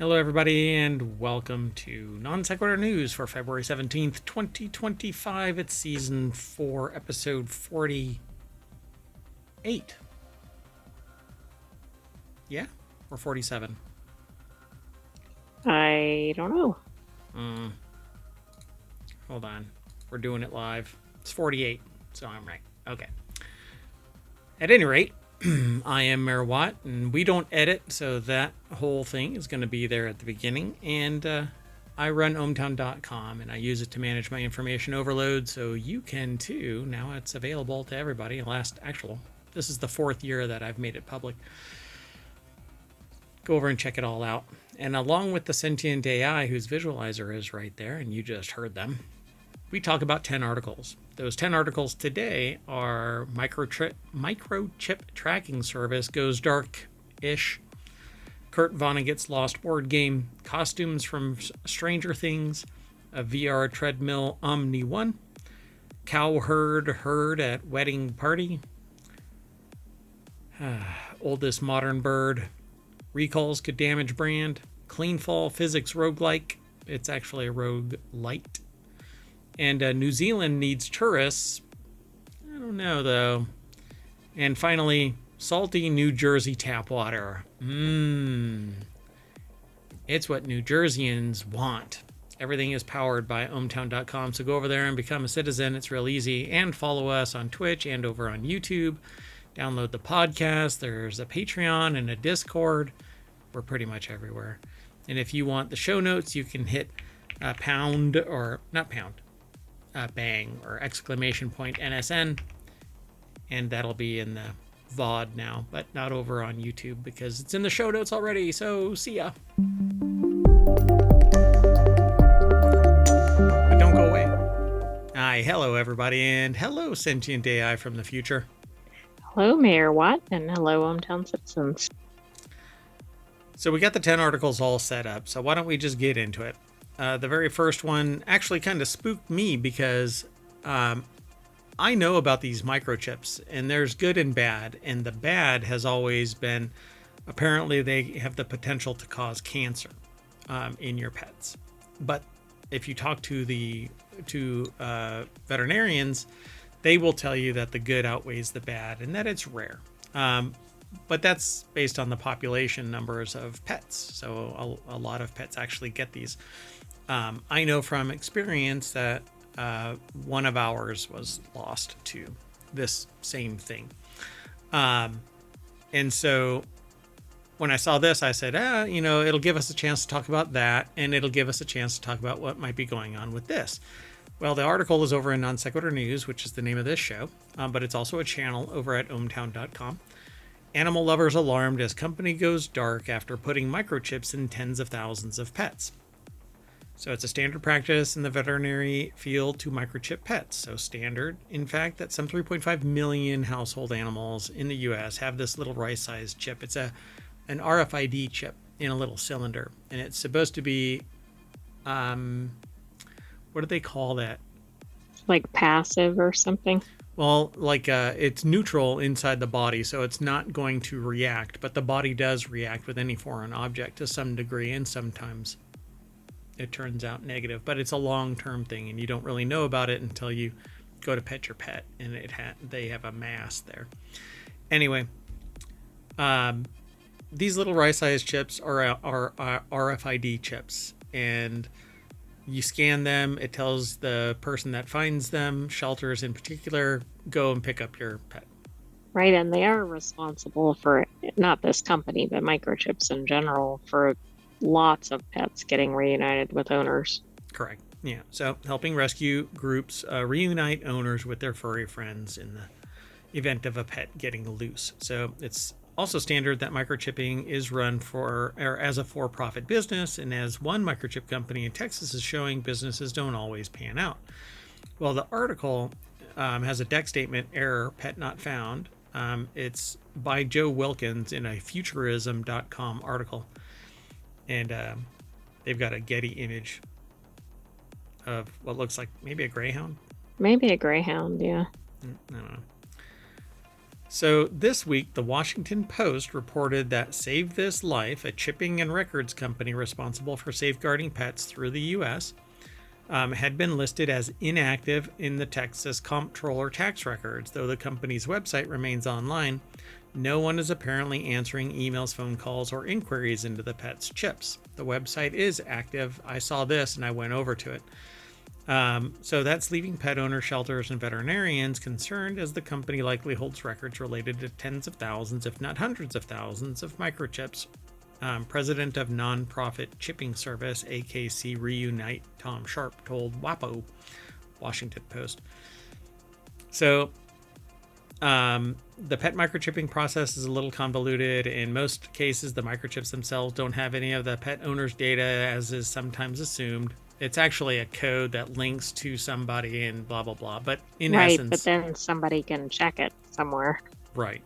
Hello, everybody, and welcome to Non Sequitur News for February 17th, 2025. It's Season 4, Episode 48. Yeah? Or 47? I don't know. Hold on. We're doing it live. It's 48, so I'm right. Okay. At any rate, I am Mayor Watt, and we don't edit, so that whole thing is going to be there at the beginning. And I run ohmtown.com, and I use it to manage my information overload, so you can too. Now it's available to everybody. This is the 4th year that I've made it public. Go over and check it all out. And along with the sentient AI, whose visualizer is right there, and you just heard them, we talk about 10 articles. Those 10 articles today are microchip tracking service goes dark-ish, Kurt Vonnegut's lost board game, costumes from Stranger Things, a VR treadmill Omni 1, cow herd at wedding party, oldest modern bird, recalls could damage brand, Cleanfall physics roguelike, it's actually a roguelite, and New Zealand needs tourists. I don't know, though. And finally, salty New Jersey tap water. It's what New Jerseyans want. Everything is powered by ohmtown.com, so go over there and become a citizen. It's real easy. And follow us on Twitch and over on YouTube. Download the podcast. There's a Patreon and a Discord. We're pretty much everywhere. And if you want the show notes, you can hit bang or exclamation point NSN, and that'll be in the VOD now, but not over on YouTube because it's in the show notes already, so see ya. But don't go away. Hi, hello everybody, and hello sentient AI from the future. Hello, Mayor Watt, and hello, hometown citizens. So we got the 10 articles all set up, so why don't we just get into it? The very first one actually kind of spooked me because I know about these microchips, and there's good and bad. And the bad has always been, apparently they have the potential to cause cancer in your pets. But if you talk to veterinarians, they will tell you that the good outweighs the bad and that it's rare. But that's based on the population numbers of pets. So a lot of pets actually get these. I know from experience that one of ours was lost to this same thing. And so when I saw this, I said, it'll give us a chance to talk about that, and it'll give us a chance to talk about what might be going on with this. Well, the article is over in Non Sequitur News, which is the name of this show, but it's also a channel over at ohmtown.com. Animal lovers alarmed as company goes dark after putting microchips in tens of thousands of pets. So it's a standard practice in the veterinary field to microchip pets. So standard, in fact, that some 3.5 million household animals in the U.S. have this little rice-sized chip. It's an RFID chip in a little cylinder. And it's supposed to be, what do they call that? Like passive or something? Well, it's neutral inside the body, so it's not going to react. But the body does react with any foreign object to some degree, and sometimes it turns out negative, but it's a long-term thing, and you don't really know about it until you go to pet your pet, and they have a mass there. Anyway, these little rice-sized chips are RFID chips, and you scan them. It tells the person that finds them, shelters in particular, go and pick up your pet. Right, and they are responsible for, not this company, but microchips in general, for lots of pets getting reunited with owners. Correct. Yeah. So helping rescue groups reunite owners with their furry friends in the event of a pet getting loose. So it's also standard that microchipping is run as a for-profit business, and as one microchip company in Texas is showing, businesses don't always pan out. Well, the article has a deck statement error, pet not found. It's by Joe Wilkins in a futurism.com article. And they've got a Getty image of what looks like maybe a greyhound. Maybe a greyhound, yeah. I don't know. So this week, the Washington Post reported that Save This Life, a chipping and records company responsible for safeguarding pets through the U.S., had been listed as inactive in the Texas Comptroller tax records. Though the company's website remains online, no one is apparently answering emails, phone calls, or inquiries into the pet's chips. The website is active. I saw this and I went over to it. So that's leaving pet owners, shelters, and veterinarians concerned, as the company likely holds records related to tens of thousands, if not hundreds of thousands, of microchips. President of nonprofit chipping service AKC Reunite, Tom Sharp, told WAPO, Washington Post. So the pet microchipping process is a little convoluted. In most cases, the microchips themselves don't have any of the pet owner's data, as is sometimes assumed. It's actually a code that links to somebody and blah, blah, blah. But in Right, essence... but then somebody can check it somewhere. Right.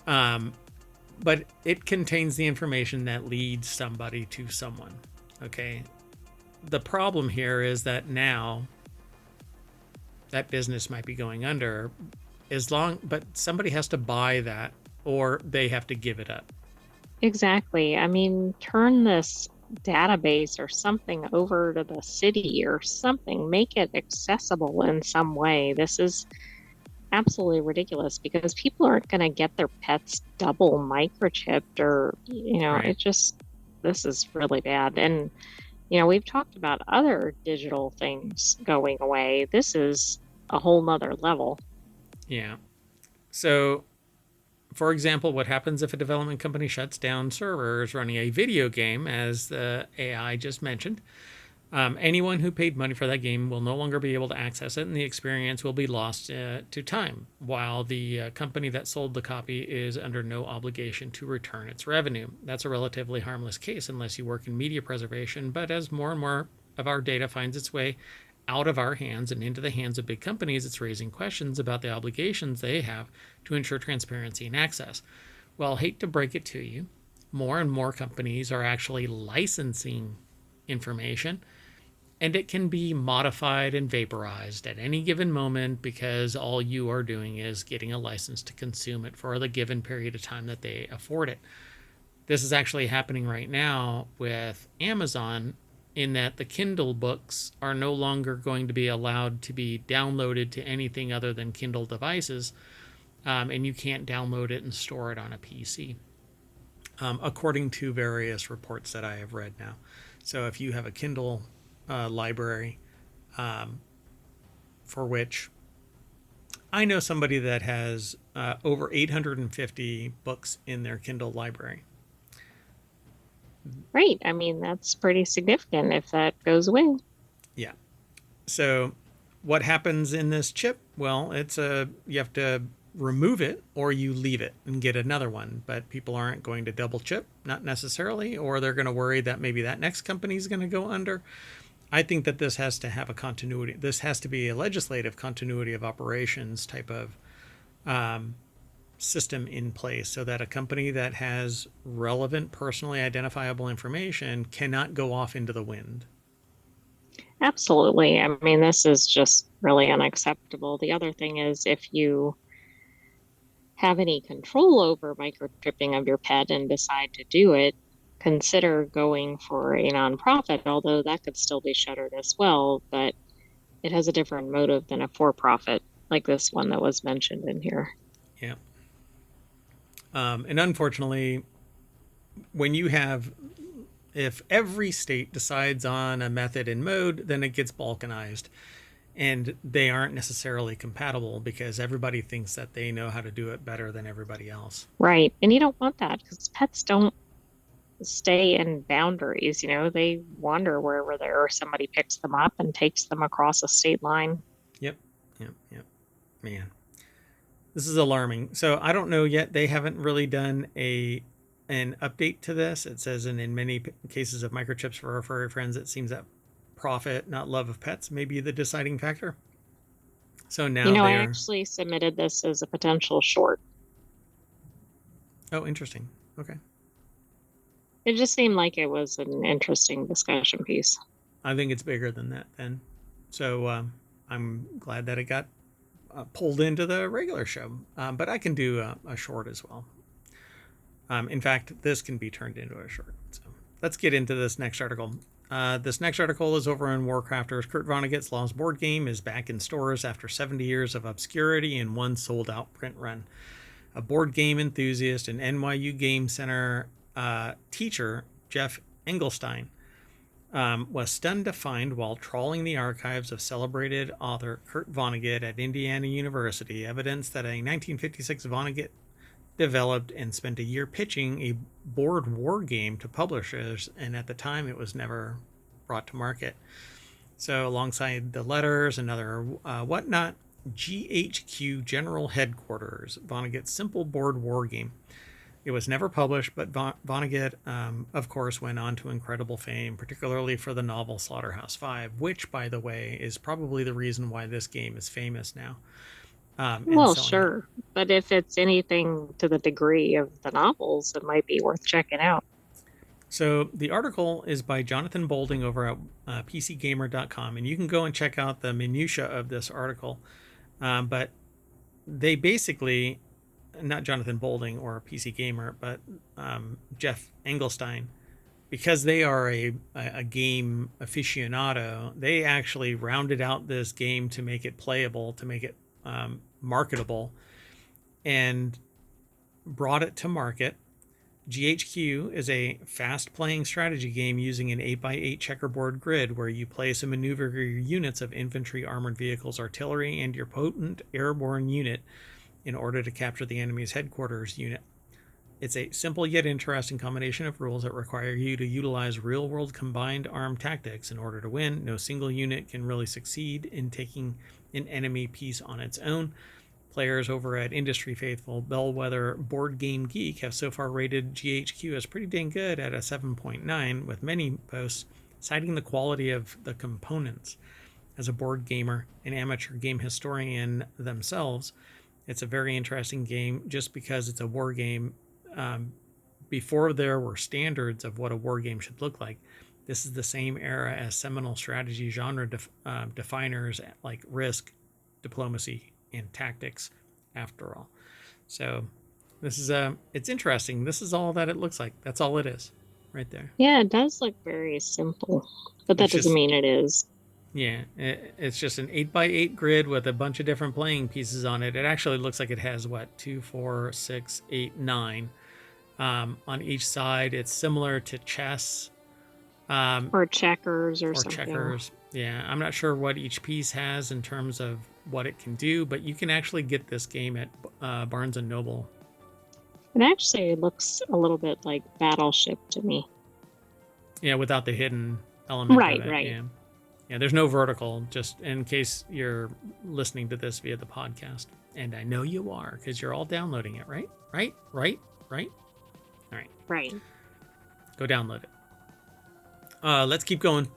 But it contains the information that leads somebody to someone. Okay. The problem here is that now that business might be going under, but somebody has to buy that, or they have to give it up. Exactly. I mean, turn this database or something over to the city or something, make it accessible in some way. This is absolutely ridiculous because people aren't going to get their pets double microchipped, or, Right. this is really bad. And, we've talked about other digital things going away. This is a whole nother level. Yeah. So, for example, what happens if a development company shuts down servers running a video game, as the AI just mentioned? Anyone who paid money for that game will no longer be able to access it, and the experience will be lost to time, while the company that sold the copy is under no obligation to return its revenue. That's a relatively harmless case unless you work in media preservation, but as more and more of our data finds its way out of our hands and into the hands of big companies, it's raising questions about the obligations they have to ensure transparency and access. Well, hate to break it to you, more and more companies are actually licensing information, and it can be modified and vaporized at any given moment because all you are doing is getting a license to consume it for the given period of time that they afford it. This is actually happening right now with Amazon, in that the Kindle books are no longer going to be allowed to be downloaded to anything other than Kindle devices, and you can't download it and store it on a PC, according to various reports that I have read now. So if you have a Kindle library, for which I know somebody that has over 850 books in their Kindle library. Right. I mean, that's pretty significant if that goes away. Yeah. So what happens in this chip? Well, you have to remove it or you leave it and get another one. But people aren't going to double chip, not necessarily, or they're going to worry that maybe that next company is going to go under. I think that this has to have a continuity. This has to be a legislative continuity of operations type of system in place, so that a company that has relevant, personally identifiable information cannot go off into the wind. Absolutely. I mean, this is just really unacceptable. The other thing is, if you have any control over microchipping of your pet and decide to do it, consider going for a nonprofit, although that could still be shuttered as well, but it has a different motive than a for-profit like this one that was mentioned in here. Yeah. And unfortunately, when you have, if every state decides on a method and mode, then it gets balkanized. And they aren't necessarily compatible because everybody thinks that they know how to do it better than everybody else. Right. And you don't want that because pets don't stay in boundaries. They wander wherever there or somebody picks them up and takes them across a state line. Yep. Man, this is alarming. So I don't know yet. They haven't really done an update to this. It says, and in many cases of microchips for our furry friends, it seems that profit, not love of pets, may be the deciding factor. So now I actually submitted this as a potential short. Oh, interesting. Okay. It just seemed like it was an interesting discussion piece. I think it's bigger than that then. So I'm glad that it got pulled into the regular show. But I can do a short as well. In fact, this can be turned into a short. So let's get into this next article. This next article is over on WarCrafters. Kurt Vonnegut's Lost board game is back in stores after 70 years of obscurity and one sold-out print run. A board game enthusiast and NYU Game Center teacher, Jeff Engelstein, was stunned to find while trawling the archives of celebrated author Kurt Vonnegut at Indiana University evidence that a 1956 Vonnegut developed and spent a year pitching a board war game to publishers, and at the time it was never brought to market. So alongside the letters and other whatnot, GHQ General Headquarters, Vonnegut's simple board war game. It was never published, but Vonnegut, of course, went on to incredible fame, particularly for the novel Slaughterhouse-5, which, by the way, is probably the reason why this game is famous now. Well, sure. But if it's anything to the degree of the novels, it might be worth checking out. So the article is by Jonathan Bolding over at PCGamer.com, and you can go and check out the minutia of this article. But they basically, not Jonathan Bolding or PC Gamer, but Jeff Engelstein, because they are a game aficionado, they actually rounded out this game to make it playable, to make it marketable, and brought it to market. GHQ is a fast-playing strategy game using an 8x8 checkerboard grid where you place and maneuver your units of infantry, armored vehicles, artillery, and your potent airborne unit in order to capture the enemy's headquarters unit. It's a simple yet interesting combination of rules that require you to utilize real-world combined arm tactics in order to win. No single unit can really succeed in taking an enemy piece on its own. Players over at industry faithful Bellwether Board Game Geek have so far rated GHQ as pretty dang good at a 7.9, with many posts citing the quality of the components. As a board gamer and amateur game historian themselves, it's a very interesting game just because it's a war game. Before there were standards of what a war game should look like, this is the same era as seminal strategy genre definers like Risk, Diplomacy, and Tactics, after all. So this is it's interesting. This is all that it looks like. That's all it is right there. Yeah, it does look very simple, but that doesn't mean it is. Yeah, it's just an 8x8 grid with a bunch of different playing pieces on it. It actually looks like it has, 2, 4, 6, 8, 9 on each side. It's similar to chess. Or checkers or something. Checkers. Yeah, I'm not sure what each piece has in terms of what it can do, but you can actually get this game at Barnes & Noble. It actually looks a little bit like Battleship to me. Yeah, without the hidden element of it. Right. Yeah, there's no vertical, just in case you're listening to this via the podcast. And I know you are, because you're all downloading it, right? Right? All right. Right. Go download it. Let's keep going.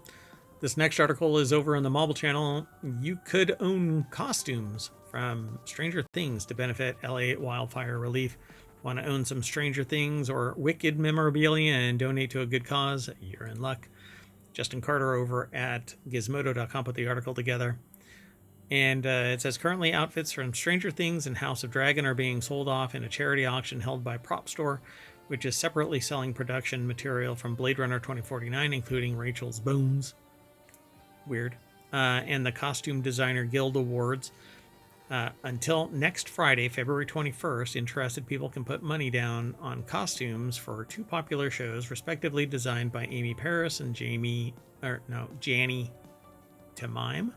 This next article is over on the Mobile channel. You could own costumes from Stranger Things to benefit LA wildfire relief. Want to own some Stranger Things or Wicked memorabilia and donate to a good cause? You're in luck. Justin Carter over at Gizmodo.com put the article together. And it says, currently outfits from Stranger Things and House of Dragon are being sold off in a charity auction held by Prop Store, which is separately selling production material from Blade Runner 2049, including Rachel's bones. Weird. And the Costume Designer Guild Awards. Until next Friday, February 21st, interested people can put money down on costumes for two popular shows, respectively designed by Amy Paris and Janie Tamime.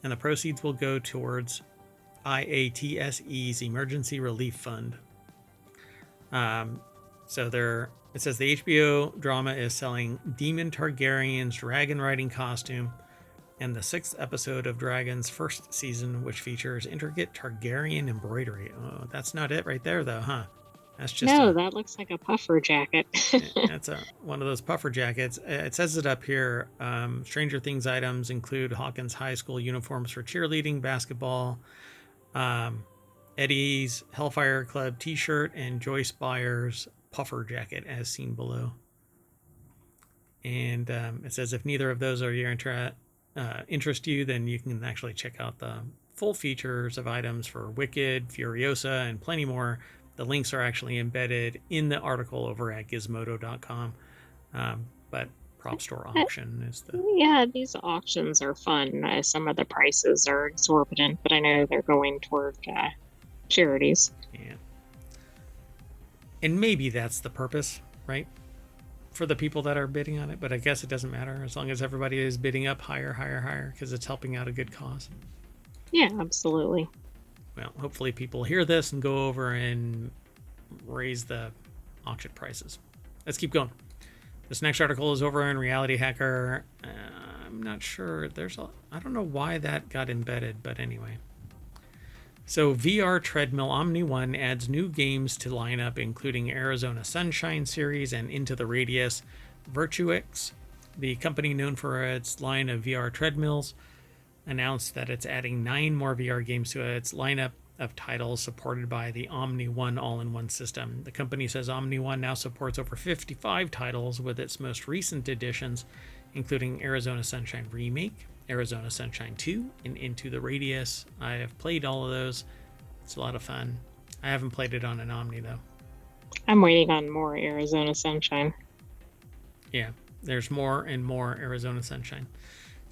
And the proceeds will go towards IATSE's Emergency Relief Fund. It says the HBO drama is selling Demon Targaryen's dragon riding costume and the 6th episode of Dragon's first season, which features intricate Targaryen embroidery. Oh, that's not it right there, though, huh? That's just that looks like a puffer jacket. That's one of those puffer jackets. It says it up here. Stranger Things items include Hawkins High School uniforms for cheerleading, basketball, Eddie's Hellfire Club t-shirt, and Joyce Byers' puffer jacket, as seen below. And it says if neither of those are your interest you, then you can actually check out the full features of items for Wicked, Furiosa, and plenty more. The links are actually embedded in the article over at gizmodo.com. But Prop Store Auction is the... Yeah, these auctions are fun. Some of the prices are exorbitant, but I know they're going toward charities. Yeah. And maybe that's the purpose, right? For the people that are bidding on it, but I guess it doesn't matter as long as everybody is bidding up higher, because it's helping out a good cause. Yeah, absolutely. Well, hopefully people hear this and go over and raise the auction prices. Let's keep going. This next article is over in RealityHacker. I'm not sure. I don't know why that got embedded, but anyway. So VR Treadmill Omni 1 adds new games to lineup, including Arizona Sunshine series and Into the Radius. Virtuix, the company known for its line of VR treadmills, announced that it's adding 9 more VR games to its lineup of titles supported by the Omni 1 all-in-one system. The company says Omni 1 now supports over 55 titles with its most recent additions, including Arizona Sunshine Remake, Arizona Sunshine 2, and Into the Radius. I have played all of those. It's a lot of fun. I haven't played it on an Omni, though. I'm waiting on more Arizona Sunshine. Yeah, there's more and more Arizona Sunshine.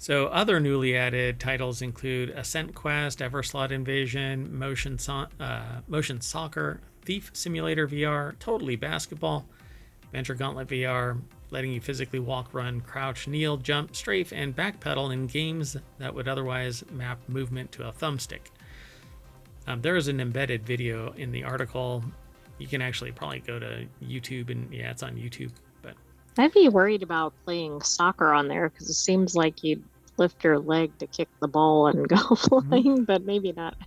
So other newly added titles include Ascent Quest, Everslot Invasion, Motion Soccer, Thief Simulator VR, Totally Basketball, Venture Gauntlet VR, letting you physically walk, run, crouch, kneel, jump, strafe, and backpedal in games that would otherwise map movement to a thumbstick. There is an embedded video in the article. You can actually probably go to YouTube, and yeah, it's on YouTube. But I'd be worried about playing soccer on there because it seems like you'd lift your leg to kick the ball and go flying, but maybe not.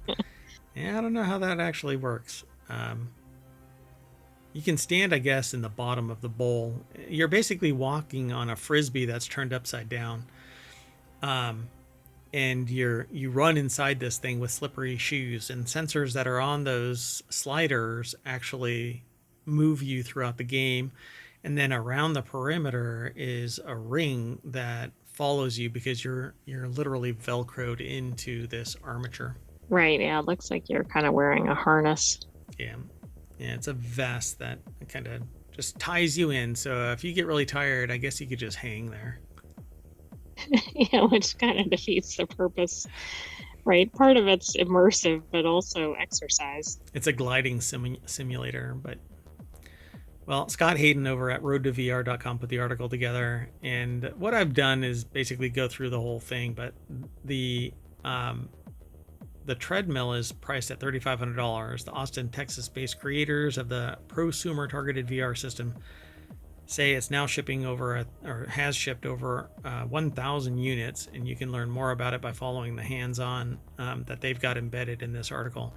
Yeah, I don't know how that actually works. You can stand, I guess, in the bottom of the bowl. You're basically walking on a frisbee that's turned upside down. And you run inside this thing with slippery shoes, and sensors that are on those sliders actually move you throughout the game. And then around the perimeter is a ring that follows you because you're literally velcroed into this armature. Right, yeah, it looks like you're kind of wearing a harness. Yeah, it's a vest that kind of just ties you in. So if you get really tired, I guess you could just hang there. Yeah, which kind of defeats the purpose, right? Part of it's immersive, but also exercise. It's a gliding simulator, but... Well, Scott Hayden over at roadtovr.com put the article together, and what I've done is basically go through the whole thing, but the treadmill is priced at $3,500. The Austin, Texas-based creators of the prosumer-targeted VR system say it's now shipping has shipped over 1,000 units, and you can learn more about it by following the hands-on that they've got embedded in this article.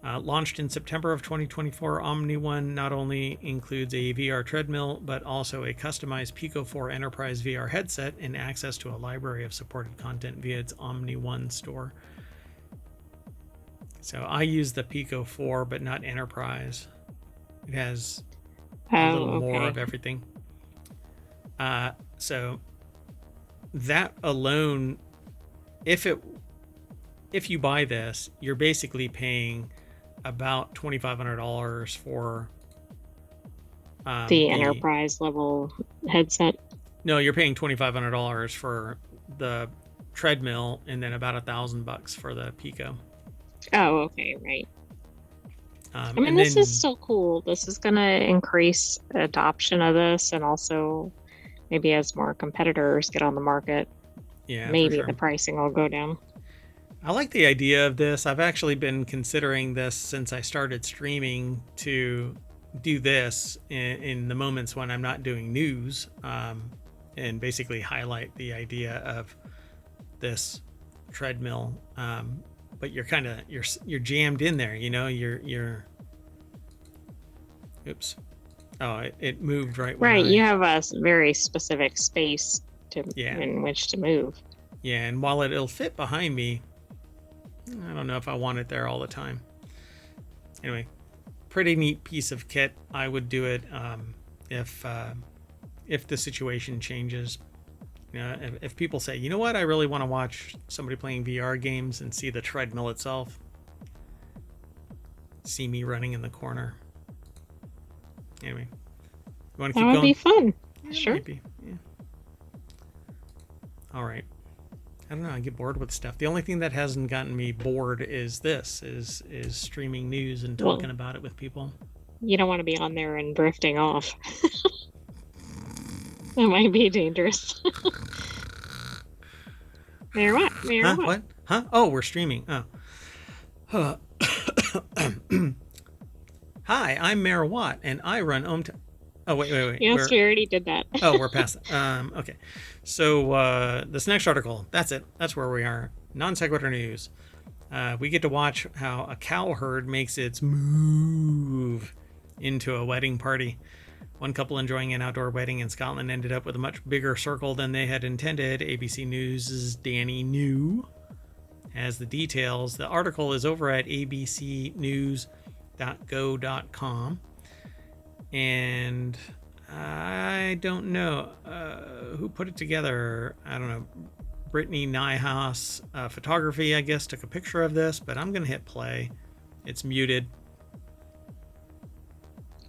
Launched in September of 2024, Omni 1 not only includes a VR treadmill, but also a customized Pico 4 Enterprise VR headset and access to a library of supported content via its Omni 1 store. So I use the Pico 4, but not Enterprise. It has a little more of everything. So that alone, if you buy this, you're basically paying about $2,500 for the enterprise level headset. No, you're paying $2,500 for the treadmill, and then about $1,000 for the Pico. Oh, okay, right. I mean, this is still cool. This is going to increase adoption of this, and also maybe as more competitors get on the market, maybe the pricing will go down. I like the idea of this. I've actually been considering this since I started streaming to do this in the moments when I'm not doing news, and basically highlight the idea of this treadmill. But you're kind of you're jammed in there, you're oops. Oh, it moved right. Right, you have a very specific space in which to move. Yeah, and while it'll fit behind me, I don't know if I want it there all the time. Anyway, pretty neat piece of kit. I would do it if the situation changes. You know, if people say, you know what, I really want to watch somebody playing VR games and see the treadmill itself, see me running in the corner. Anyway, you want to keep That would going? be fun. Yeah, Sure. maybe. Yeah. All right. I don't know. I get bored with stuff. The only thing that hasn't gotten me bored is streaming news and talking about it with people. You don't want to be on there and drifting off. That might be dangerous. Mayor Watt. Mayor Huh? Watt. What? Huh? Oh, we're streaming. Oh. Hi, I'm Mayor Watt, and I run Oh, wait. Yes, we already did that. Oh, we're past it. Okay. So this next article, that's it. That's where we are. Non Sequitur News. We get to watch how a cow herd makes its move into a wedding party. One couple enjoying an outdoor wedding in Scotland ended up with a much bigger circle than they had intended. ABC News' Danny New has the details. The article is over at abcnews.go.com. And I don't know who put it together. I don't know. Brittany Nyhouse Photography, I guess, took a picture of this, but I'm going to hit play. It's muted.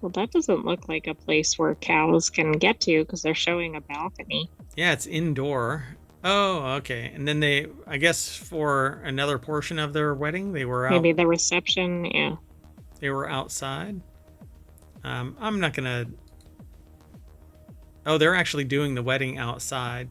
Well, that doesn't look like a place where cows can get to because they're showing a balcony. Yeah, it's indoor. Oh, okay. And then they, I guess, for another portion of their wedding, they were out. Maybe the reception, yeah. They were outside. I'm not going to. Oh, they're actually doing the wedding outside.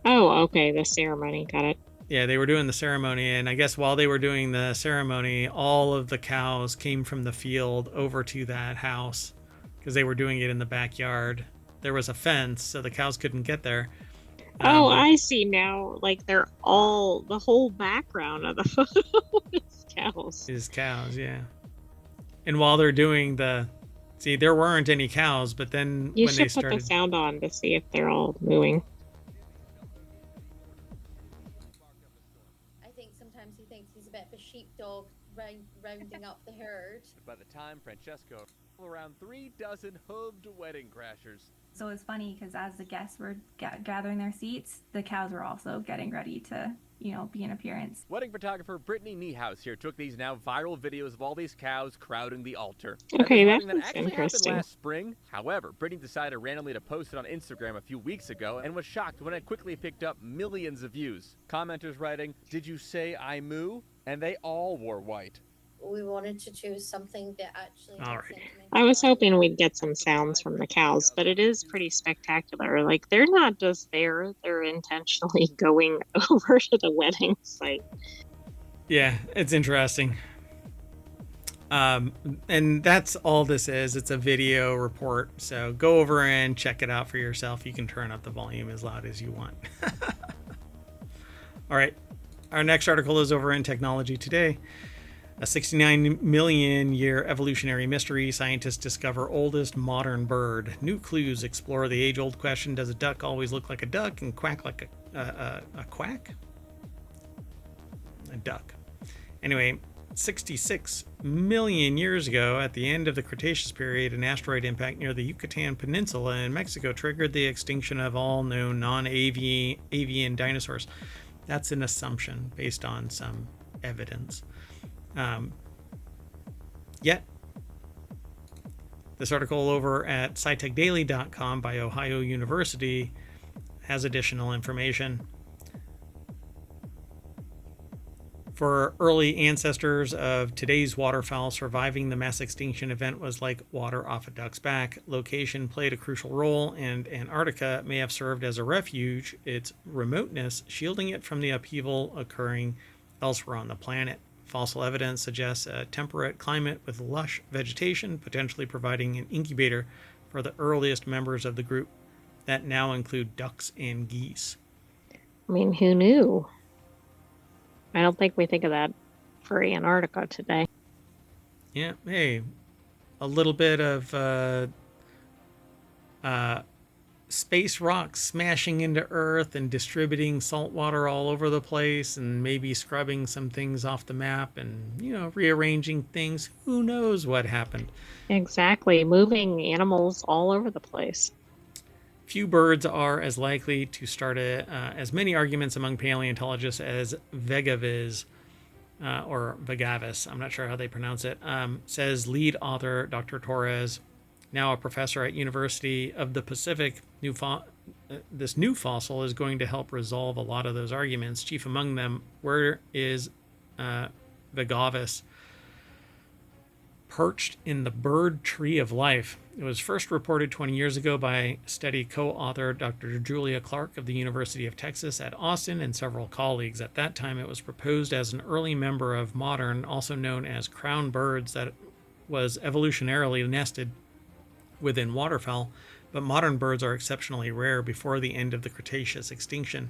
Oh, okay. The ceremony. Got it. Yeah, they were doing the ceremony, and I guess while they were doing the ceremony, all of the cows came from the field over to that house because they were doing it in the backyard. There was a fence, so the cows couldn't get there. Oh, I see now. Like the whole background of the photo is cows. Is cows, yeah. And while they're doing see, there weren't any cows, but then You when should they started, put the sound on to see if they're all mooing. I think sometimes he thinks he's a bit of a sheepdog rounding up the herd. By the time Francesco, around 36 hooved wedding crashers. So it's funny because as the guests were gathering their seats, the cows were also getting ready to, be in appearance. Wedding photographer Brittany Niehaus here took these now viral videos of all these cows crowding the altar. Okay, that that's actually interesting. happened last spring. However, Brittany decided randomly to post it on Instagram a few weeks ago and was shocked when it quickly picked up millions of views. Commenters writing, "Did you say I moo?" And they all wore white. We wanted to choose something that actually. All right. I was hoping we'd get some sounds from the cows, but it is pretty spectacular. Like they're not just there; they're intentionally going over to the wedding site. Yeah, it's interesting. And that's all this is. It's a video report. So go over and check it out for yourself. You can turn up the volume as loud as you want. All right. Our next article is over in Technology Today. A 69 million year evolutionary mystery. Scientists discover oldest modern bird. New clues explore the age old question: does a duck always look like a duck and quack like a quack? A duck. Anyway, 66 million years ago, at the end of the Cretaceous period, an asteroid impact near the Yucatan Peninsula in Mexico triggered the extinction of all known non-avian dinosaurs. That's an assumption based on some evidence. Yet, this article over at scitechdaily.com by Ohio University has additional information. For early ancestors of today's waterfowl, surviving the mass extinction event was like water off a duck's back. Location played a crucial role, and Antarctica may have served as a refuge, its remoteness shielding it from the upheaval occurring elsewhere on the planet. Fossil evidence suggests a temperate climate with lush vegetation, potentially providing an incubator for the earliest members of the group that now include ducks and geese. I mean, who knew? I don't think we think of that for Antarctica today. Yeah, hey, a little bit of space rocks smashing into Earth and distributing salt water all over the place and maybe scrubbing some things off the map and, rearranging things. Who knows what happened? Exactly. Moving animals all over the place. Few birds are as likely to start as many arguments among paleontologists as Vegavis, or Vegavis, I'm not sure how they pronounce it, says lead author Dr. Torres, now a professor at University of the Pacific. This new fossil is going to help resolve a lot of those arguments. Chief among them, where is Vegavis perched in the bird tree of life? It was first reported 20 years ago by study co-author Dr. Julia Clark of the University of Texas at Austin and several colleagues. At that time, it was proposed as an early member of modern, also known as crown birds, that was evolutionarily nested within waterfowl, but modern birds are exceptionally rare before the end of the Cretaceous extinction.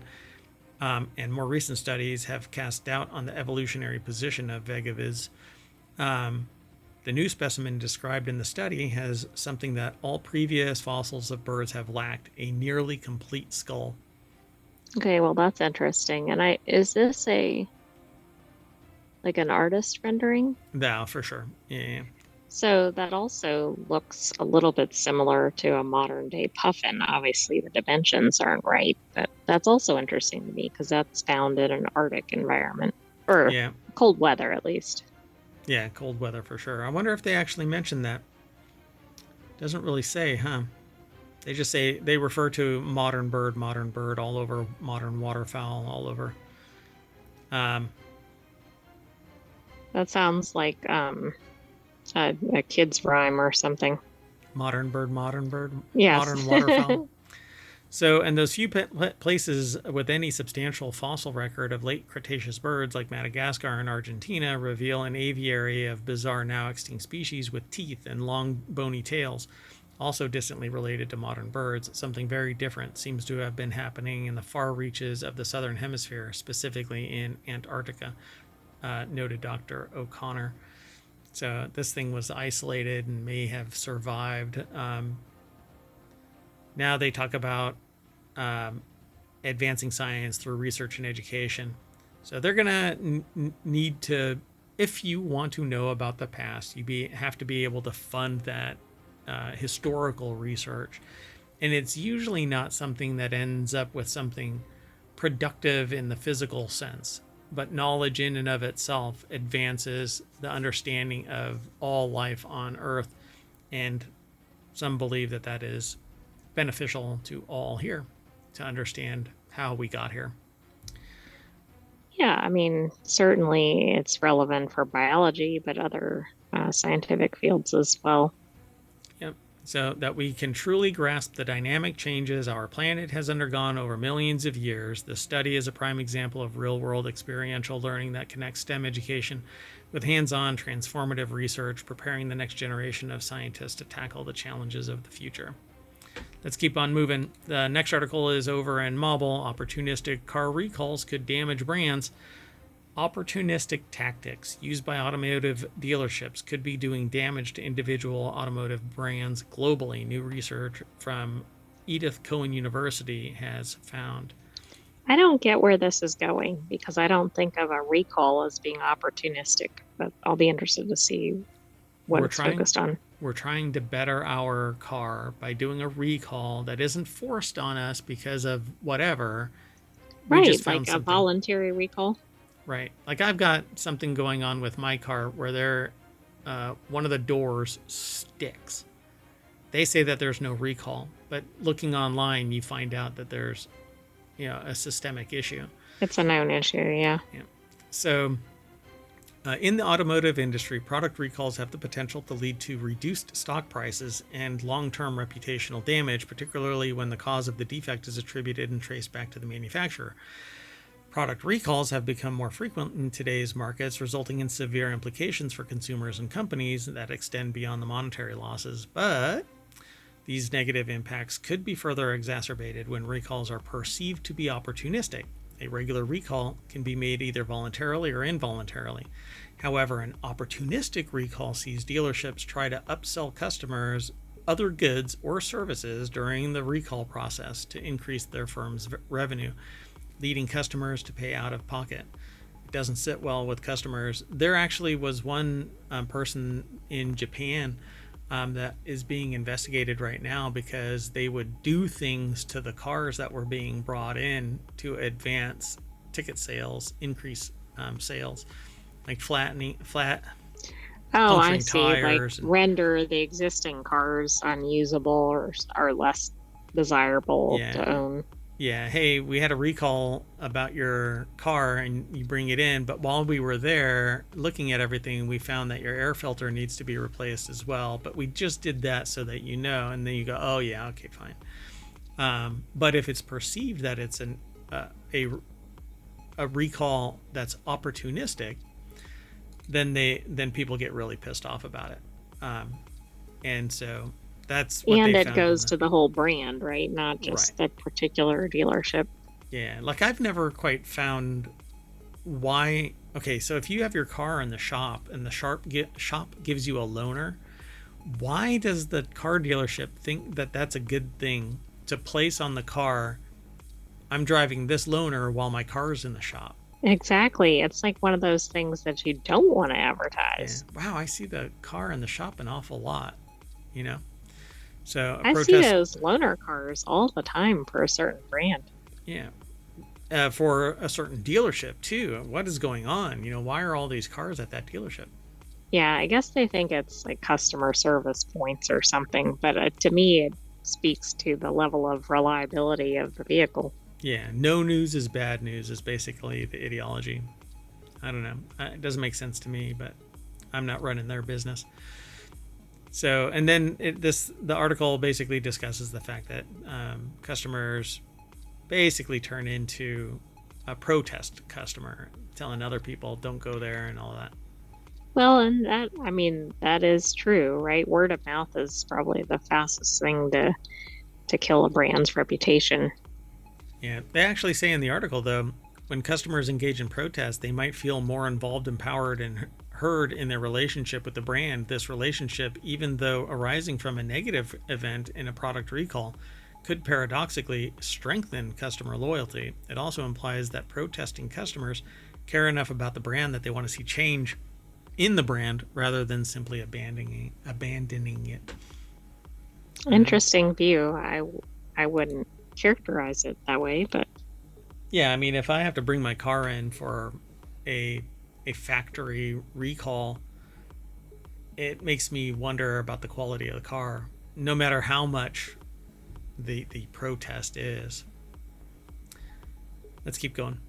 And more recent studies have cast doubt on the evolutionary position of Vegavis. The new specimen described in the study has something that all previous fossils of birds have lacked: a nearly complete skull. Okay, well, that's interesting. And is this an artist rendering? Yeah, for sure. Yeah. So that also looks a little bit similar to a modern day puffin. Obviously, the dimensions aren't right, but that's also interesting to me because that's found in an Arctic environment, or Yeah. cold weather at least. Yeah, cold weather for sure. I wonder if they actually mentioned that. Doesn't really say, huh? They just say they refer to modern bird all over, modern waterfowl all over. That sounds like a kid's rhyme or something. Modern bird, Yes. modern waterfowl. So, and those few places with any substantial fossil record of late Cretaceous birds, like Madagascar and Argentina, reveal an aviary of bizarre, now extinct species with teeth and long, bony tails, also distantly related to modern birds. Something very different seems to have been happening in the far reaches of the southern hemisphere, specifically in Antarctica, noted Dr. O'Connor. So this thing was isolated and may have survived. Now they talk about advancing science through research and education. So they're going to need to, if you want to know about the past, have to be able to fund that historical research. And it's usually not something that ends up with something productive in the physical sense, but knowledge in and of itself advances the understanding of all life on Earth. And some believe that that is beneficial to all here to understand how we got here. Yeah, I mean, certainly it's relevant for biology, but other scientific fields as well. Yep. So that we can truly grasp the dynamic changes our planet has undergone over millions of years. The study is a prime example of real-world experiential learning that connects STEM education with hands-on transformative research, preparing the next generation of scientists to tackle the challenges of the future. Let's keep on moving. The next article is over in Mobile. Opportunistic car recalls could damage brands. Opportunistic tactics used by automotive dealerships could be doing damage to individual automotive brands globally. New research from Edith Cowan University has found. I don't get where this is going because I don't think of a recall as being opportunistic, but I'll be interested to see what it's focused on. We're trying to better our car by doing a recall that isn't forced on us because of whatever. Right, like a voluntary recall. Right. Like I've got something going on with my car where one of the doors sticks. They say that there's no recall, but looking online, you find out that there's, a systemic issue. It's a known issue, yeah. So in the automotive industry, product recalls have the potential to lead to reduced stock prices and long-term reputational damage, particularly when the cause of the defect is attributed and traced back to the manufacturer. Product recalls have become more frequent in today's markets, resulting in severe implications for consumers and companies that extend beyond the monetary losses. But these negative impacts could be further exacerbated when recalls are perceived to be opportunistic. A regular recall can be made either voluntarily or involuntarily. However, an opportunistic recall sees dealerships try to upsell customers other goods or services during the recall process to increase their firm's revenue, leading customers to pay out of pocket. It doesn't sit well with customers. There actually was one person in Japan that is being investigated right now because they would do things to the cars that were being brought in to advance ticket sales, increase sales, like flat Oh, I puncturing see. Like tires. render the existing cars unusable or less desirable Yeah. to own. Yeah, hey, we had a recall about your car and you bring it in, but while we were there looking at everything, we found that your air filter needs to be replaced as well. But we just did that so that you know, and then you go, oh yeah, okay, fine. But if it's perceived that it's a recall that's opportunistic, then people get really pissed off about it, and so that's what And they it found. goes to the whole brand, right? Not Right. just the particular dealership. Yeah, like I've never quite found why. Okay, so if you have your car in the shop and the shop gives you a loaner, why does the car dealership think that that's a good thing to place on the car? I'm driving this loaner while my car's in the shop. Exactly. It's like one of those things that you don't want to Yeah. advertise. Wow, I see the car in the shop an awful lot, you know? So a I see protest, those loaner cars all the time for a certain brand. yeah. For a certain dealership too. What is going on? You know, why are all these cars at that dealership? Yeah, I guess they think it's like customer service points or something, but to me, it speaks to the level of reliability of the vehicle. Yeah, no news is bad news is basically the ideology. I don't know. It doesn't make sense to me, but I'm not running their business. So, and then the article basically discusses the fact that customers basically turn into a protest customer, telling other people don't go there and all of that. Well, and that, I mean, that is true, right? Word of mouth is probably the fastest thing to kill a brand's reputation. Yeah, they actually say in the article though, when customers engage in protest, they might feel more involved, empowered, and heard in their relationship with the brand. This relationship, even though arising from a negative event in a product recall, could paradoxically strengthen customer loyalty. It also implies that protesting customers care enough about the brand that they want to see change in the brand rather than simply abandoning it. Interesting view. I wouldn't characterize it that way, but Yeah, I mean, if I have to bring my car in for a factory recall, it makes me wonder about the quality of the car, no matter how much the protest is. Let's keep going.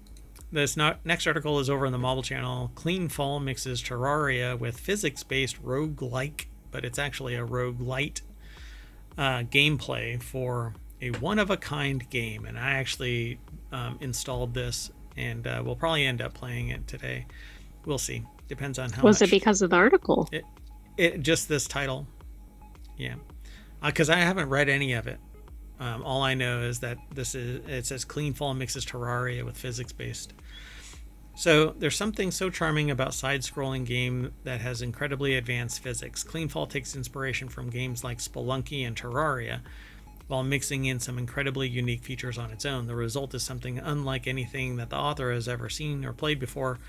This next article is over on the Mobile channel. Cleanfall mixes Terraria with physics-based roguelike, but it's actually a roguelite gameplay for a one-of-a-kind game. And I actually installed this, and we'll probably end up playing it today. We'll see. Depends on how was much. it because of the article? It just this title. Yeah. Because I haven't read any of it. All I know is that it says Cleanfall mixes Terraria with physics-based. So there's something so charming about side-scrolling game that has incredibly advanced physics. Cleanfall takes inspiration from games like Spelunky and Terraria, while mixing in some incredibly unique features on its own. The result is something unlike anything that the author has ever seen or played before,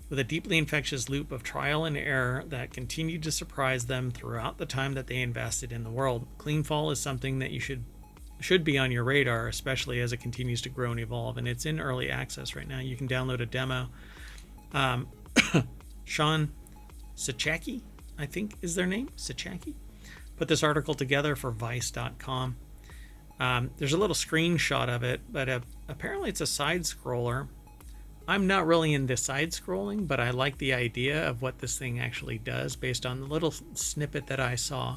with a deeply infectious loop of trial and error that continued to surprise them throughout the time that they invested in the world. Cleanfall is something that you should be on your radar, especially as it continues to grow and evolve, and it's in early access right now. You can download a demo. Sean Sachaki, I think is their name, Sachaki, put this article together for Vice.com. There's a little screenshot of it, but apparently it's a side scroller. I'm not really into side scrolling, but I like the idea of what this thing actually does based on the little snippet that I saw.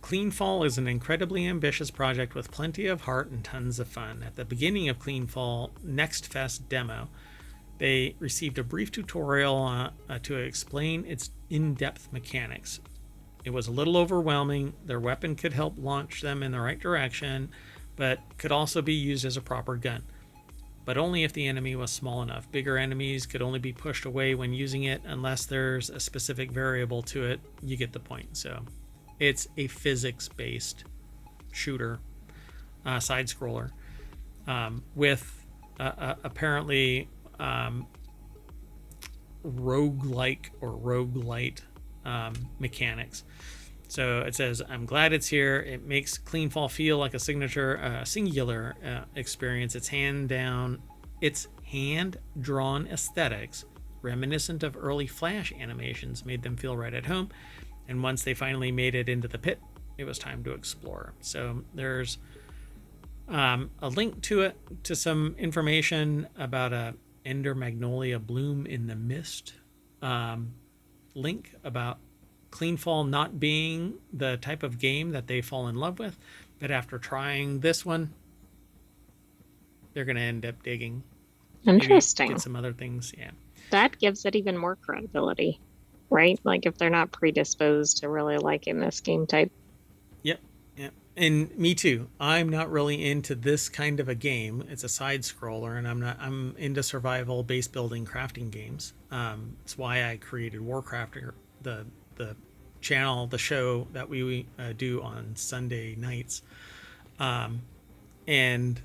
Cleanfall is an incredibly ambitious project with plenty of heart and tons of fun. At the beginning of Cleanfall Next Fest demo, they received a brief tutorial to explain its in-depth mechanics. It was a little overwhelming. Their weapon could help launch them in the right direction, but could also be used as a proper gun. But only if the enemy was small enough. Bigger enemies could only be pushed away when using it unless there's a specific variable to it. You get the point. So it's a physics-based shooter, side-scroller, with apparently roguelike or roguelite mechanics. So it says, I'm glad it's here. It makes Cleanfall feel like a singular experience. It's hand-drawn aesthetics, reminiscent of early Flash animations, made them feel right at home. And once they finally made it into the pit, it was time to explore. So there's a link to it, to some information about a Ender Magnolia bloom in the mist. Link about Cleanfall not being the type of game that they fall in love with, but after trying this one, they're going to end up digging. Interesting. Maybe get some other things. Yeah. That gives it even more credibility, right? Like if they're not predisposed to really liking this game type. Yep. Yep. And me too. I'm not really into this kind of a game. It's a side scroller, and I'm into survival base building crafting games. It's why I created WarCrafter, the channel, the show that we do on Sunday nights. And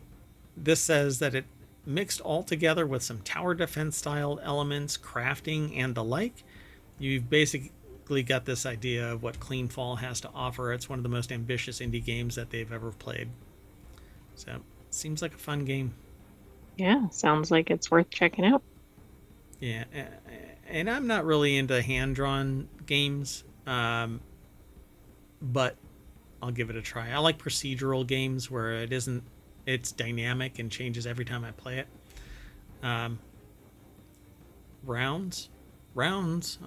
this says that it mixed all together with some tower defense style elements, crafting, and the like. You've basically got this idea of what Cleanfall has to offer. It's one of the most ambitious indie games that they've ever played. So it seems like a fun game. Yeah, sounds like it's worth checking out. Yeah, and I'm not really into hand-drawn games, but I'll give it a try. I like procedural games where it's dynamic and changes every time I play it. Rounds,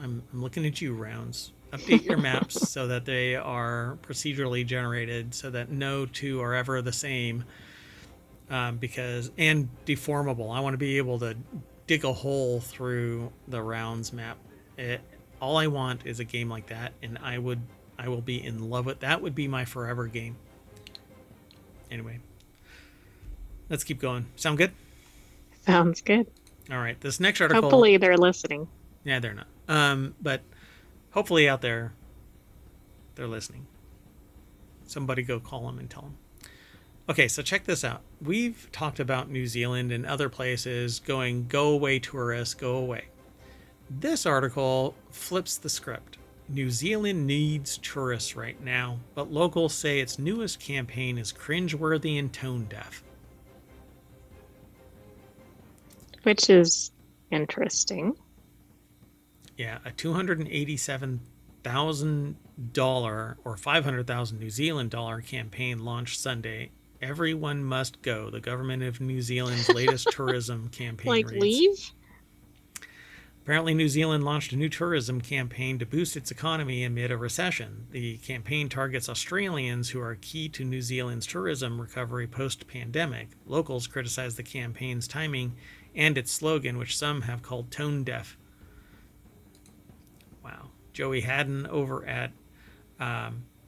I'm looking at you, Rounds. Update your maps so that they are procedurally generated, so that no two are ever the same. And deformable. I want to be able to dig a hole through the Rounds map. All I want is a game like that, and I will be in love with that. Would be my forever game. Anyway, let's keep going. Sound good? Sounds good. All right, this next article. Hopefully they're listening. Yeah, they're not. But hopefully out there, they're listening. Somebody go call them and tell them. Okay, so check this out. We've talked about New Zealand and other places going, go away tourists, go away. This article flips the script. New Zealand needs tourists right now, but locals say its newest campaign is cringeworthy and tone deaf. Which is interesting. Yeah, a $287,000 or 500,000 New Zealand dollar campaign launched Sunday. Everyone must go. The government of New Zealand's latest tourism campaign Like reads. leave? Apparently, New Zealand launched a new tourism campaign to boost its economy amid a recession. The campaign targets Australians who are key to New Zealand's tourism recovery post-pandemic. Locals criticize the campaign's timing and its slogan, which some have called tone deaf. Wow. Joey Haddon over at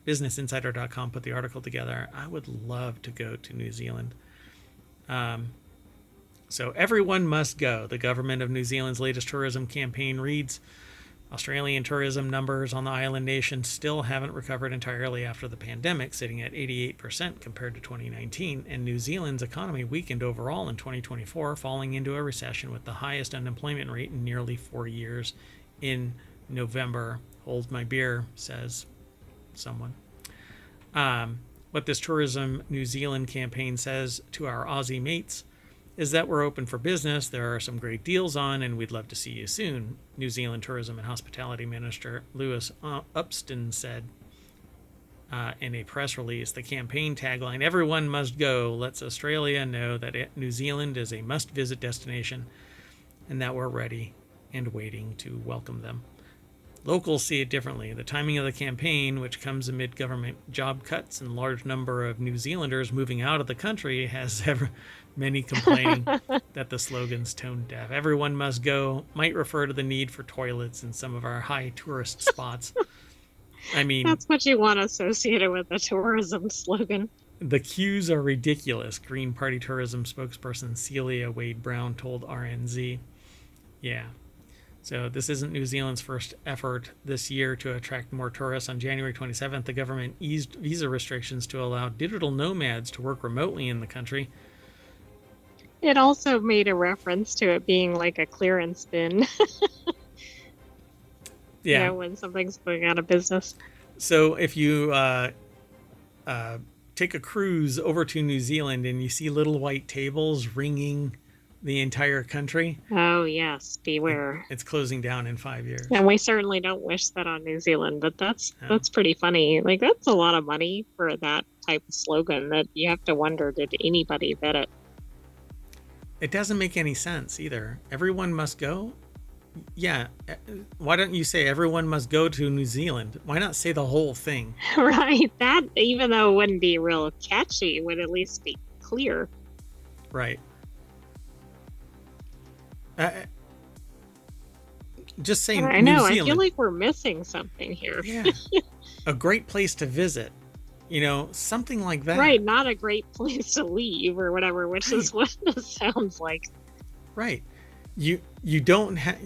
BusinessInsider.com put the article together. I would love to go to New Zealand. So everyone must go. The government of New Zealand's latest tourism campaign reads, Australian tourism numbers on the island nation still haven't recovered entirely after the pandemic, sitting at 88% compared to 2019, and New Zealand's economy weakened overall in 2024, falling into a recession with the highest unemployment rate in nearly 4 years in November. Hold my beer, says someone. What this Tourism New Zealand campaign says to our Aussie mates is that we're open for business. There are some great deals on, and we'd love to see you soon. New Zealand Tourism and Hospitality Minister Lewis Upston said in a press release. The campaign tagline, "Everyone must go," lets Australia know that New Zealand is a must-visit destination and that we're ready and waiting to welcome them. Locals see it differently. The timing of the campaign, which comes amid government job cuts and large number of New Zealanders moving out of the country, has many complaining that the slogan's tone deaf. Everyone must go might refer to the need for toilets in some of our high tourist spots. I mean, that's what you want associated with a tourism slogan. The queues are ridiculous, Green Party tourism spokesperson Celia Wade Brown told RNZ. Yeah. So this isn't New Zealand's first effort this year to attract more tourists. On January 27th, the government eased visa restrictions to allow digital nomads to work remotely in the country. It also made a reference to it being like a clearance bin. Yeah. You know, when something's going out of business. So if you take a cruise over to New Zealand and you see little white tables ringing the entire country, Oh, yes, beware. it's closing down in 5 years. And we certainly don't wish that on New Zealand, but that's No. pretty funny. Like, that's a lot of money for that type of slogan that you have to wonder, did anybody vet it? It doesn't make any sense either. Everyone must go. Yeah. Why don't you say everyone must go to New Zealand? Why not say the whole thing? Right? That, even though it wouldn't be real catchy, would at least be clear. Right. Just saying I New know, Zealand. I feel like we're missing something here. Yeah. A great place to visit. You know, something like that. Right, not a great place to leave or whatever, which is what this sounds like. Right. You don't have...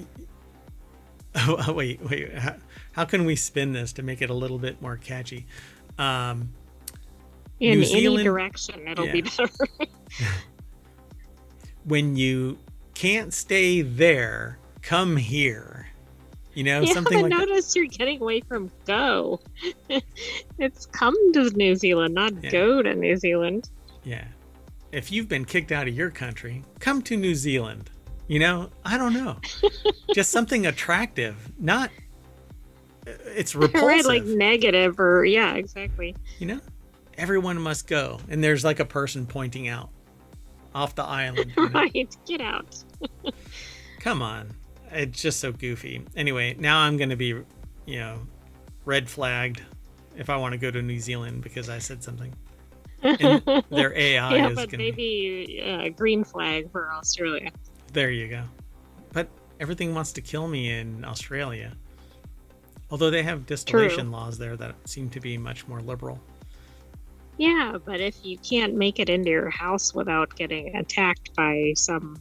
Oh, wait. How can we spin this to make it a little bit more catchy? In New Zealand, any direction, it'll be better. When you can't stay there, come here. You know, Yeah, something but like notice you're getting away from go. It's come to New Zealand, not go to New Zealand. Yeah. If you've been kicked out of your country, come to New Zealand. You know, I don't know. Just something attractive. Not, it's repulsive. Right, like negative or, yeah, exactly. You know, everyone must go. And there's like a person pointing out off the island. You know? Right, get out. Come on. It's just so goofy. Anyway, now I'm going to be, you know, red flagged if I want to go to New Zealand because I said something. And their AI yeah, is but going to maybe green flag for Australia. There you go. But everything wants to kill me in Australia. Although they have distillation laws there that seem to be much more liberal. Yeah, but if you can't make it into your house without getting attacked by some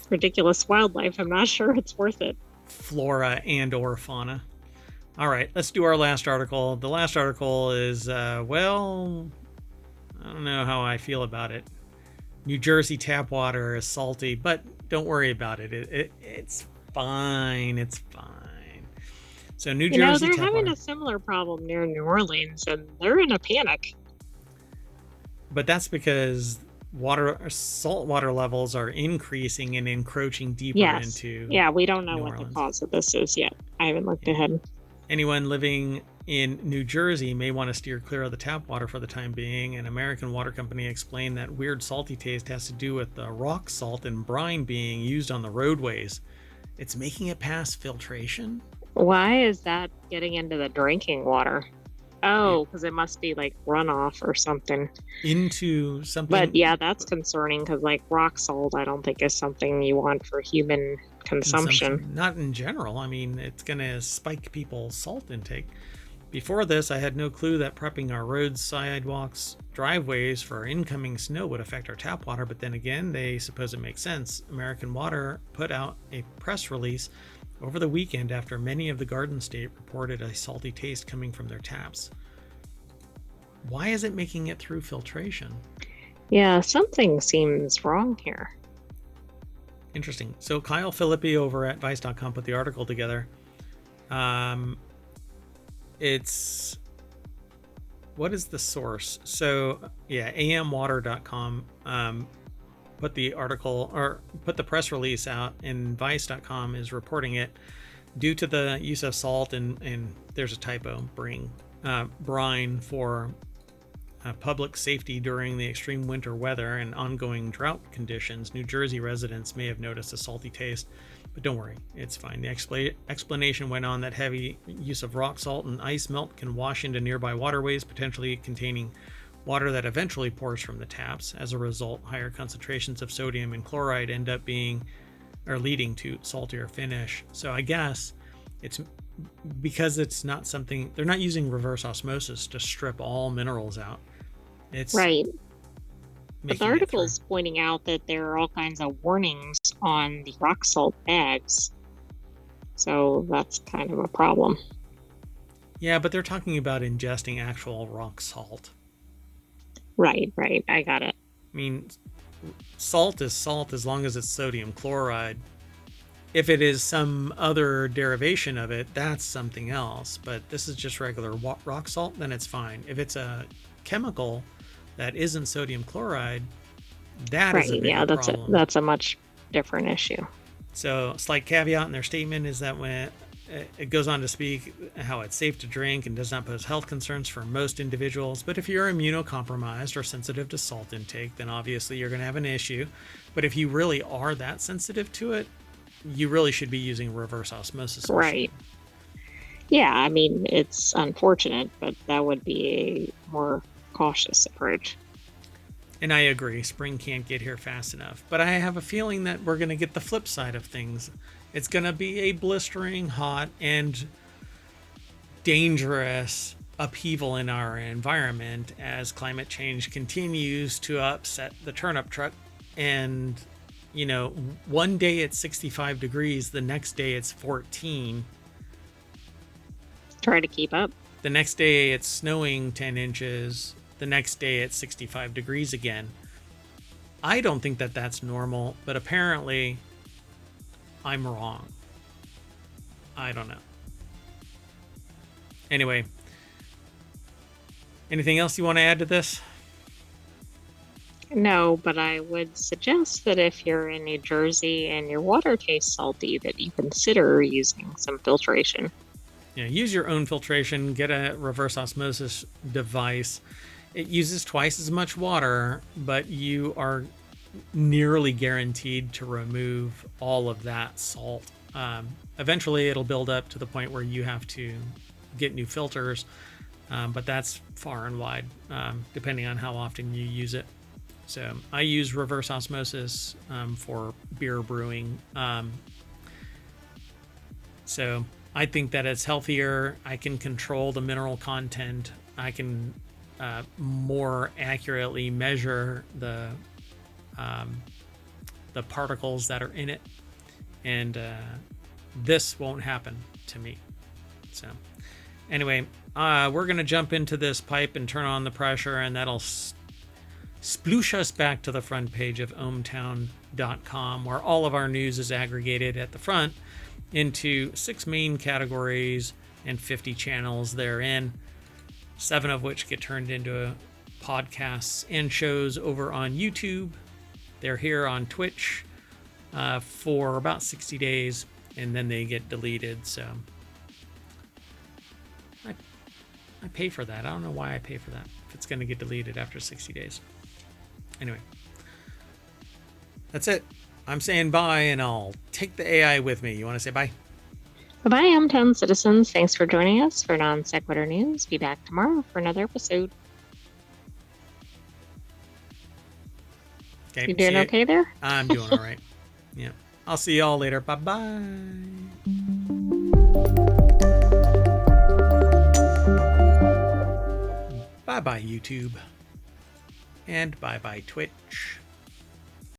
ridiculous wildlife, I'm not sure it's worth it. Flora and or fauna. All right, let's do our last article. The last article is, well, I don't know how I feel about it. New Jersey tap water is salty, but don't worry about it. It's fine. It's fine. So New Jersey they're tap having water. a similar problem near New Orleans, and they're in a panic. But that's because salt water levels are increasing and encroaching deeper into. Yeah, we don't know New what Orleans. the cause of this is yet. I haven't looked ahead. Anyone living in New Jersey may want to steer clear of the tap water for the time being. An American water company explained that weird salty taste has to do with the rock salt and brine being used on the roadways. It's making it past filtration. Why is that getting into the drinking water? Oh, because it must be like runoff or something. Into something. But yeah, that's concerning because like rock salt, I don't think is something you want for human consumption. Not in general. I mean, it's going to spike people's salt intake. Before this, I had no clue that prepping our roads, sidewalks, driveways for incoming snow would affect our tap water, but then again, they suppose it makes sense. American Water put out a press release over the weekend after many of the Garden State reported a salty taste coming from their taps. Why is it making it through filtration? Yeah, something seems wrong here. Interesting. So Kyle Philippi over at Vice.com put the article together. What is the source? So yeah, amwater.com put the article or put the press release out, and Vice.com is reporting it due to the use of salt and there's a typo, brine for public safety during the extreme winter weather and ongoing drought conditions. New Jersey residents may have noticed a salty taste, but don't worry, it's fine. The explanation went on that heavy use of rock salt and ice melt can wash into nearby waterways, potentially containing water that eventually pours from the taps. As a result, higher concentrations of sodium and chloride end up leading to saltier finish. So I guess it's because it's not something, they're not using reverse osmosis to strip all minerals out. It's right. But the making it article through. is pointing out that there are all kinds of warnings on the rock salt bags. So that's kind of a problem. Yeah, but they're talking about ingesting actual rock salt. Right. I got it. I mean, salt is salt as long as it's sodium chloride. If it is some other derivation of it, that's something else. But this is just regular rock salt, then it's fine. If it's a chemical that isn't sodium chloride, that is a bigger problem. That's a much different issue. So, a slight caveat in their statement is that when it goes on to speak how it's safe to drink and does not pose health concerns for most individuals. But if you're immunocompromised or sensitive to salt intake, then obviously you're going to have an issue. But if you really are that sensitive to it, you really should be using reverse osmosis. Right. Yeah, I mean, it's unfortunate, but that would be a more cautious approach. And I agree, spring can't get here fast enough. But I have a feeling that we're going to get the flip side of things. It's going to be a blistering hot and dangerous upheaval in our environment as climate change continues to upset the turnip truck. And, you know, one day it's 65 degrees, the next day it's 14. Try to keep up. The next day it's snowing 10 inches. The next day it's 65 degrees again. I don't think that that's normal, but apparently I'm wrong. I don't know. Anyway, anything else you want to add to this? No, but I would suggest that if you're in New Jersey and your water tastes salty, that you consider using some filtration. Yeah, use your own filtration, get a reverse osmosis device. It uses twice as much water, but you are nearly guaranteed to remove all of that salt. Eventually, it'll build up to the point where you have to get new filters, but that's far and wide, depending on how often you use it. So I use reverse osmosis for beer brewing. So I think that it's healthier. I can control the mineral content. I can more accurately measure the particles that are in it, and this won't happen to me. So anyway, we're gonna jump into this pipe and turn on the pressure, and that'll sploosh us back to the front page of ohmtown.com, where all of our news is aggregated at the front into 6 main categories and 50 channels therein, 7 of which get turned into podcasts and shows over on YouTube. They're here on Twitch for about 60 days, and then they get deleted. So I pay for that. I don't know why I pay for that if it's going to get deleted after 60 days. Anyway, that's it. I'm saying bye, and I'll take the AI with me. You want to say bye? Bye-bye, hometown citizens. Thanks for joining us for Non Sequitur News. Be back tomorrow for another episode. Okay, you doing okay there? I'm doing all right. Yeah. I'll see y'all later. Bye-bye. Bye-bye, YouTube. And bye-bye, Twitch.